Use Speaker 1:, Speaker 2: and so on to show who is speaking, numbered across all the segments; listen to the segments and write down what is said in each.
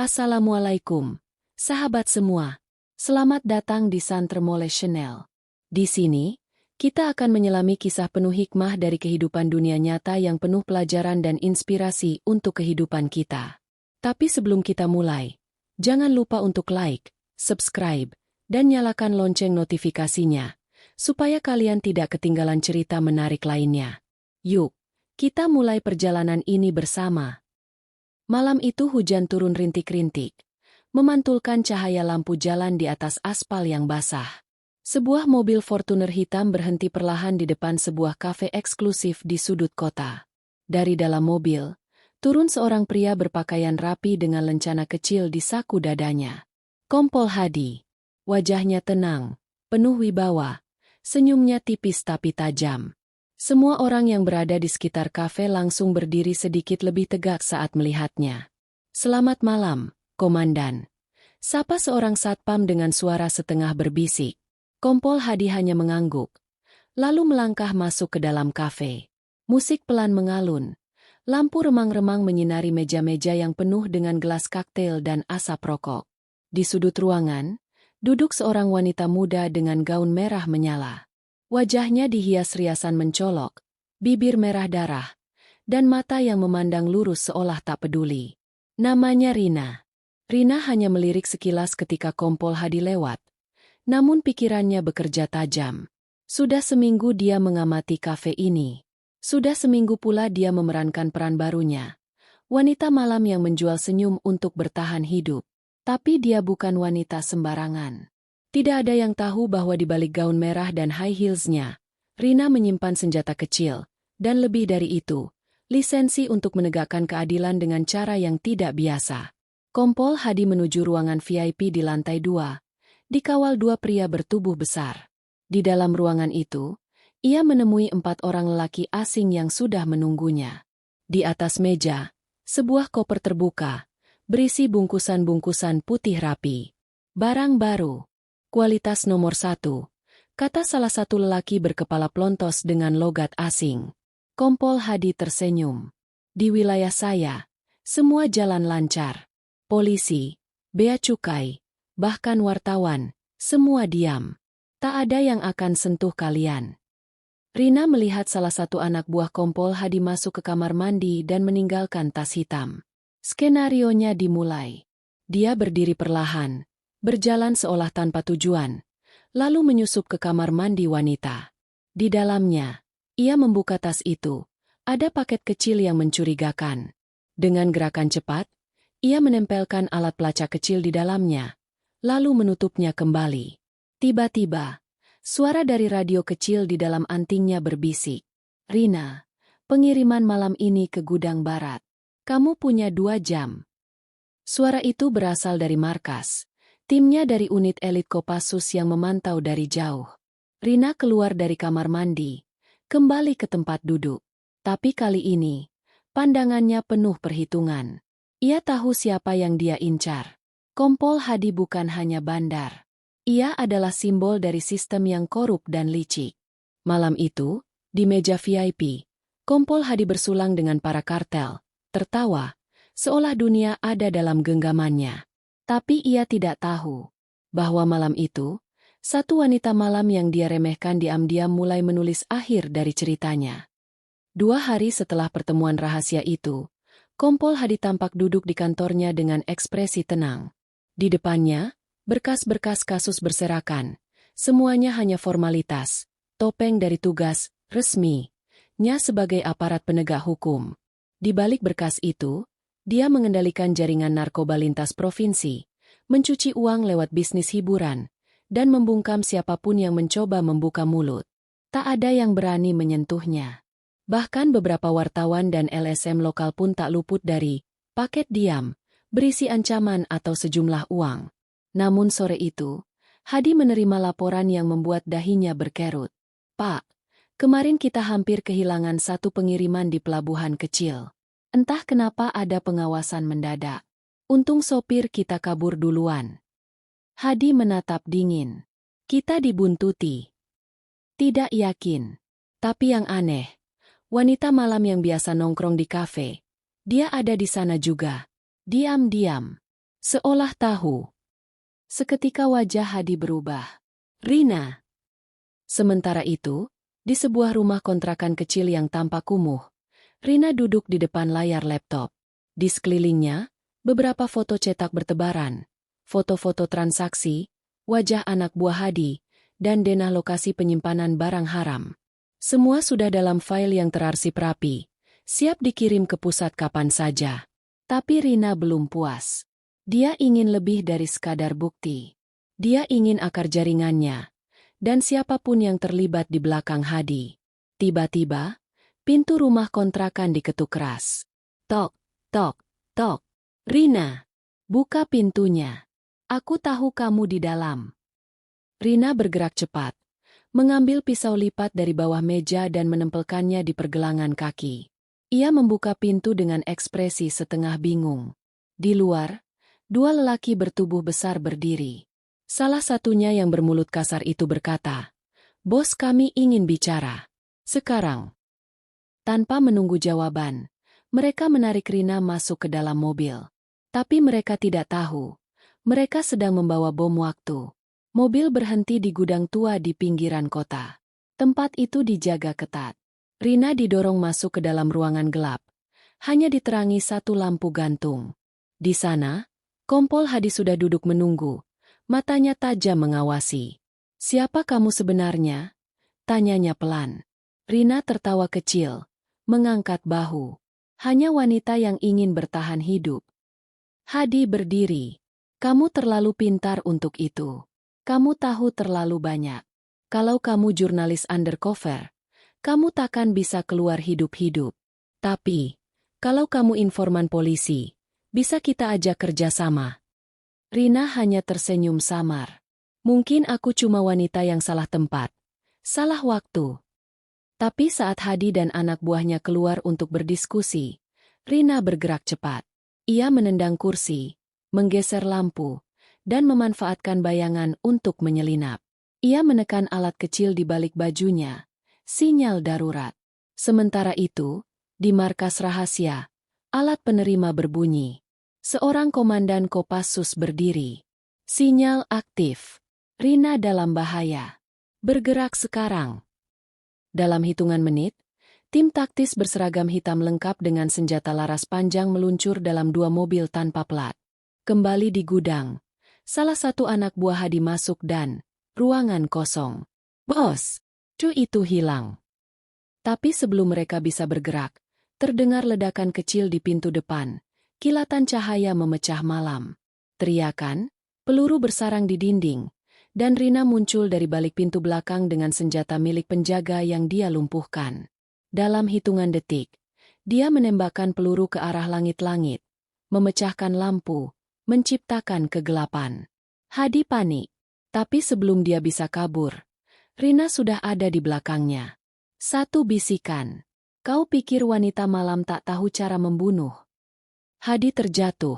Speaker 1: Assalamualaikum, sahabat semua. Selamat datang di Santremole Channel. Di sini, kita akan menyelami kisah penuh hikmah dari kehidupan dunia nyata yang penuh pelajaran dan inspirasi untuk kehidupan kita. Tapi sebelum kita mulai, jangan lupa untuk like, subscribe, dan nyalakan lonceng notifikasinya, supaya kalian tidak ketinggalan cerita menarik lainnya. Yuk, kita mulai perjalanan ini bersama. Malam itu hujan turun rintik-rintik, memantulkan cahaya lampu jalan di atas aspal yang basah. Sebuah mobil Fortuner hitam berhenti perlahan di depan sebuah kafe eksklusif di sudut kota. Dari dalam mobil, turun seorang pria berpakaian rapi dengan lencana kecil di saku dadanya. Kompol Hadi. Wajahnya tenang, penuh wibawa, senyumnya tipis tapi tajam. Semua orang yang berada di sekitar kafe langsung berdiri sedikit lebih tegak saat melihatnya. "Selamat malam, Komandan," sapa seorang satpam dengan suara setengah berbisik. Kompol Hadi hanya mengangguk, lalu melangkah masuk ke dalam kafe. Musik pelan mengalun, lampu remang-remang menyinari meja-meja yang penuh dengan gelas koktail dan asap rokok. Di sudut ruangan, duduk seorang wanita muda dengan gaun merah menyala. Wajahnya dihias riasan mencolok, bibir merah darah, dan mata yang memandang lurus seolah tak peduli. Namanya Rina. Rina hanya melirik sekilas ketika Kompol Hadi lewat, namun pikirannya bekerja tajam. Sudah seminggu dia mengamati kafe ini. Sudah seminggu pula dia memerankan peran barunya. Wanita malam yang menjual senyum untuk bertahan hidup. Tapi dia bukan wanita sembarangan. Tidak ada yang tahu bahwa di balik gaun merah dan high heels-nya, Rina menyimpan senjata kecil, dan lebih dari itu, lisensi untuk menegakkan keadilan dengan cara yang tidak biasa. Kompol Hadi menuju ruangan VIP di lantai 2, dikawal 2 pria bertubuh besar. Di dalam ruangan itu, ia menemui 4 orang lelaki asing yang sudah menunggunya. Di atas meja, sebuah koper terbuka, berisi bungkusan-bungkusan putih rapi. Barang baru. Kualitas nomor 1, kata salah satu lelaki berkepala plontos dengan logat asing. Kompol Hadi tersenyum. Di wilayah saya, semua jalan lancar. Polisi, bea cukai, bahkan wartawan, semua diam. Tak ada yang akan sentuh kalian. Rina melihat salah satu anak buah Kompol Hadi masuk ke kamar mandi dan meninggalkan tas hitam. Skenarionya dimulai. Dia berdiri perlahan, berjalan seolah tanpa tujuan, lalu menyusup ke kamar mandi wanita. Di dalamnya, ia membuka tas itu. Ada paket kecil yang mencurigakan. Dengan gerakan cepat, ia menempelkan alat pelacak kecil di dalamnya, lalu menutupnya kembali. Tiba-tiba, suara dari radio kecil di dalam antingnya berbisik. "Rina, pengiriman malam ini ke gudang barat. Kamu punya 2 jam." Suara itu berasal dari markas. Timnya dari unit elit Kopassus yang memantau dari jauh. Rina keluar dari kamar mandi, kembali ke tempat duduk. Tapi kali ini, pandangannya penuh perhitungan. Ia tahu siapa yang dia incar. Kompol Hadi bukan hanya bandar. Ia adalah simbol dari sistem yang korup dan licik. Malam itu, di meja VIP, Kompol Hadi bersulang dengan para kartel, tertawa, seolah dunia ada dalam genggamannya. Tapi ia tidak tahu bahwa malam itu, satu wanita malam yang dia remehkan diam-diam mulai menulis akhir dari ceritanya. 2 hari setelah pertemuan rahasia itu, Kompol Hadi tampak duduk di kantornya dengan ekspresi tenang. Di depannya, berkas-berkas kasus berserakan. Semuanya hanya formalitas, topeng dari tugas, resmi-nya sebagai aparat penegak hukum. Di balik berkas itu, dia mengendalikan jaringan narkoba lintas provinsi, mencuci uang lewat bisnis hiburan, dan membungkam siapapun yang mencoba membuka mulut. Tak ada yang berani menyentuhnya. Bahkan beberapa wartawan dan LSM lokal pun tak luput dari paket diam, berisi ancaman atau sejumlah uang. Namun sore itu, Hadi menerima laporan yang membuat dahinya berkerut. "Pak, kemarin kita hampir kehilangan 1 pengiriman di pelabuhan kecil. Entah kenapa ada pengawasan mendadak. Untung sopir kita kabur duluan." Hadi menatap dingin. "Kita dibuntuti." "Tidak yakin. Tapi yang aneh, wanita malam yang biasa nongkrong di kafe, dia ada di sana juga. Diam-diam." Seolah tahu. Seketika wajah Hadi berubah. Rina. Sementara itu, di sebuah rumah kontrakan kecil yang tampak kumuh, Rina duduk di depan layar laptop. Di sekelilingnya, beberapa foto cetak bertebaran, foto-foto transaksi, wajah anak buah Hadi, dan denah lokasi penyimpanan barang haram. Semua sudah dalam file yang terarsip rapi, siap dikirim ke pusat kapan saja. Tapi Rina belum puas. Dia ingin lebih dari sekadar bukti. Dia ingin akar jaringannya, dan siapapun yang terlibat di belakang Hadi. Tiba-tiba, pintu rumah kontrakan diketuk keras. Tok, tok, tok. Rina, buka pintunya. Aku tahu kamu di dalam. Rina bergerak cepat, mengambil pisau lipat dari bawah meja dan menempelkannya di pergelangan kaki. Ia membuka pintu dengan ekspresi setengah bingung. Di luar, dua lelaki bertubuh besar berdiri. Salah satunya yang bermulut kasar itu berkata, "Bos, kami ingin bicara. Sekarang." Tanpa menunggu jawaban, mereka menarik Rina masuk ke dalam mobil. Tapi mereka tidak tahu, mereka sedang membawa bom waktu. Mobil berhenti di gudang tua di pinggiran kota. Tempat itu dijaga ketat. Rina didorong masuk ke dalam ruangan gelap. Hanya diterangi satu lampu gantung. Di sana, Kompol Hadi sudah duduk menunggu. Matanya tajam mengawasi. "Siapa kamu sebenarnya?" tanyanya pelan. Rina tertawa kecil, mengangkat bahu. "Hanya wanita yang ingin bertahan hidup." Hadi berdiri. "Kamu terlalu pintar untuk itu. Kamu tahu terlalu banyak. Kalau kamu jurnalis undercover, kamu takkan bisa keluar hidup-hidup. Tapi, kalau kamu informan polisi, bisa kita ajak kerjasama." Rina hanya tersenyum samar. "Mungkin aku cuma wanita yang salah tempat, salah waktu." Tapi saat Hadi dan anak buahnya keluar untuk berdiskusi, Rina bergerak cepat. Ia menendang kursi, menggeser lampu, dan memanfaatkan bayangan untuk menyelinap. Ia menekan alat kecil di balik bajunya, sinyal darurat. Sementara itu, di markas rahasia, alat penerima berbunyi. Seorang komandan Kopassus berdiri. "Sinyal aktif. Rina dalam bahaya. Bergerak sekarang." Dalam hitungan menit, tim taktis berseragam hitam lengkap dengan senjata laras panjang meluncur dalam dua mobil tanpa plat. Kembali di gudang, salah satu anak buah Hadi masuk dan ruangan kosong. "Bos, cu itu hilang." Tapi sebelum mereka bisa bergerak, terdengar ledakan kecil di pintu depan. Kilatan cahaya memecah malam. Teriakan, peluru bersarang di dinding, dan Rina muncul dari balik pintu belakang dengan senjata milik penjaga yang dia lumpuhkan. Dalam hitungan detik, dia menembakkan peluru ke arah langit-langit, memecahkan lampu, menciptakan kegelapan. Hadi panik, tapi sebelum dia bisa kabur, Rina sudah ada di belakangnya. Satu bisikan, "Kau pikir wanita malam tak tahu cara membunuh?" Hadi terjatuh,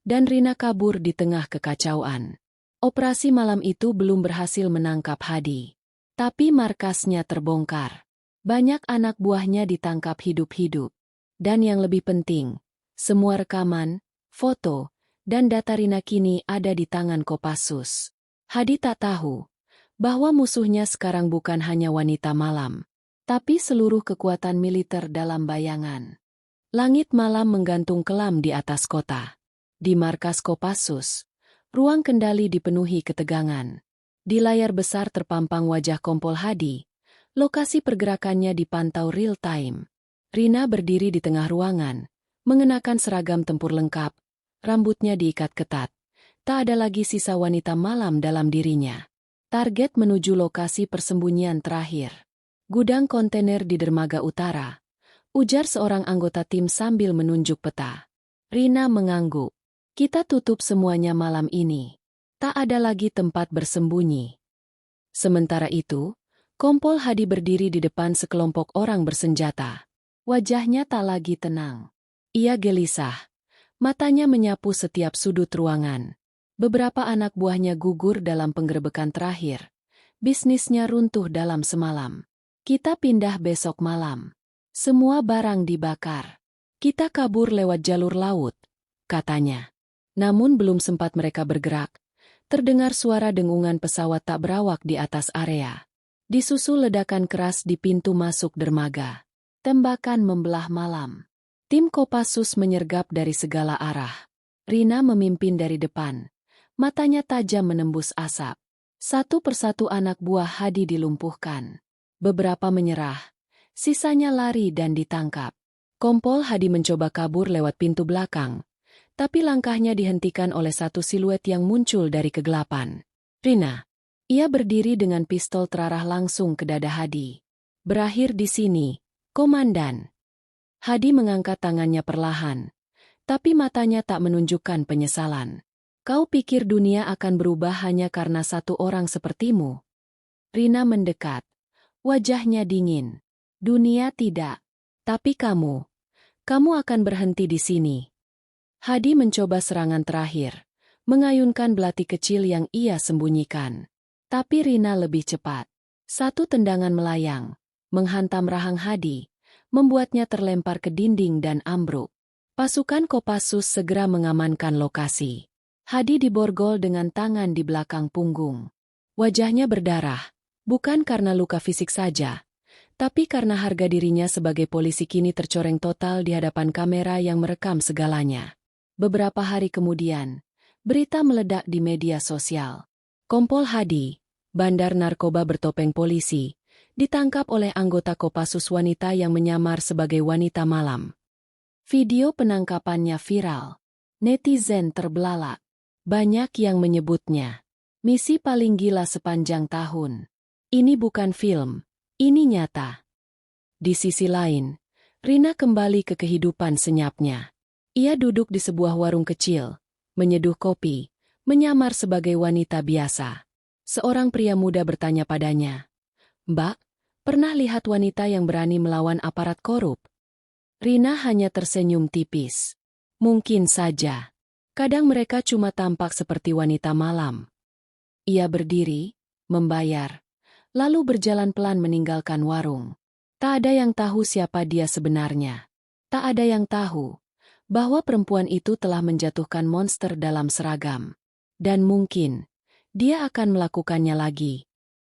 Speaker 1: dan Rina kabur di tengah kekacauan. Operasi malam itu belum berhasil menangkap Hadi. Tapi markasnya terbongkar. Banyak anak buahnya ditangkap hidup-hidup. Dan yang lebih penting, semua rekaman, foto, dan data Rina kini ada di tangan Kopassus. Hadi tak tahu bahwa musuhnya sekarang bukan hanya wanita malam, tapi seluruh kekuatan militer dalam bayangan. Langit malam menggantung kelam di atas kota. Di markas Kopassus, ruang kendali dipenuhi ketegangan. Di layar besar terpampang wajah Kompol Hadi. Lokasi pergerakannya dipantau real time. Rina berdiri di tengah ruangan, mengenakan seragam tempur lengkap, rambutnya diikat ketat. Tak ada lagi sisa wanita malam dalam dirinya. Target menuju lokasi persembunyian terakhir. Gudang kontainer di dermaga utara, ujar seorang anggota tim sambil menunjuk peta. Rina mengangguk. "Kita tutup semuanya malam ini. Tak ada lagi tempat bersembunyi." Sementara itu, Kompol Hadi berdiri di depan sekelompok orang bersenjata. Wajahnya tak lagi tenang. Ia gelisah. Matanya menyapu setiap sudut ruangan. Beberapa anak buahnya gugur dalam penggerebekan terakhir. Bisnisnya runtuh dalam semalam. "Kita pindah besok malam. Semua barang dibakar. Kita kabur lewat jalur laut," katanya. Namun belum sempat mereka bergerak, terdengar suara dengungan pesawat tak berawak di atas area. Disusul ledakan keras di pintu masuk dermaga. Tembakan membelah malam. Tim Kopassus menyergap dari segala arah. Rina memimpin dari depan. Matanya tajam menembus asap. Satu persatu anak buah Hadi dilumpuhkan. Beberapa menyerah. Sisanya lari dan ditangkap. Kompol Hadi mencoba kabur lewat pintu belakang. Tapi langkahnya dihentikan oleh satu siluet yang muncul dari kegelapan. Rina. Ia berdiri dengan pistol terarah langsung ke dada Hadi. Berakhir di sini, Komandan. Hadi mengangkat tangannya perlahan. Tapi matanya tak menunjukkan penyesalan. Kau pikir dunia akan berubah hanya karena satu orang sepertimu? Rina mendekat. Wajahnya dingin. Dunia tidak. Tapi kamu akan berhenti di sini. Hadi mencoba serangan terakhir, mengayunkan belati kecil yang ia sembunyikan. Tapi Rina lebih cepat. Satu tendangan melayang, menghantam rahang Hadi, membuatnya terlempar ke dinding dan ambruk. Pasukan Kopassus segera mengamankan lokasi. Hadi diborgol dengan tangan di belakang punggung. Wajahnya berdarah, bukan karena luka fisik saja, tapi karena harga dirinya sebagai polisi kini tercoreng total di hadapan kamera yang merekam segalanya. Beberapa hari kemudian, berita meledak di media sosial. Kompol Hadi, bandar narkoba bertopeng polisi, ditangkap oleh anggota Kopassus wanita yang menyamar sebagai wanita malam. Video penangkapannya viral. Netizen terbelalak. Banyak yang menyebutnya misi paling gila sepanjang tahun. Ini bukan film, ini nyata. Di sisi lain, Rina kembali ke kehidupan senyapnya. Ia duduk di sebuah warung kecil, menyeduh kopi, menyamar sebagai wanita biasa. Seorang pria muda bertanya padanya, "Mbak, pernah lihat wanita yang berani melawan aparat korup?" Rina hanya tersenyum tipis. Mungkin saja. Kadang mereka cuma tampak seperti wanita malam. Ia berdiri, membayar, lalu berjalan pelan meninggalkan warung. Tak ada yang tahu siapa dia sebenarnya. Tak ada yang tahu bahwa perempuan itu telah menjatuhkan monster dalam seragam. Dan mungkin dia akan melakukannya lagi.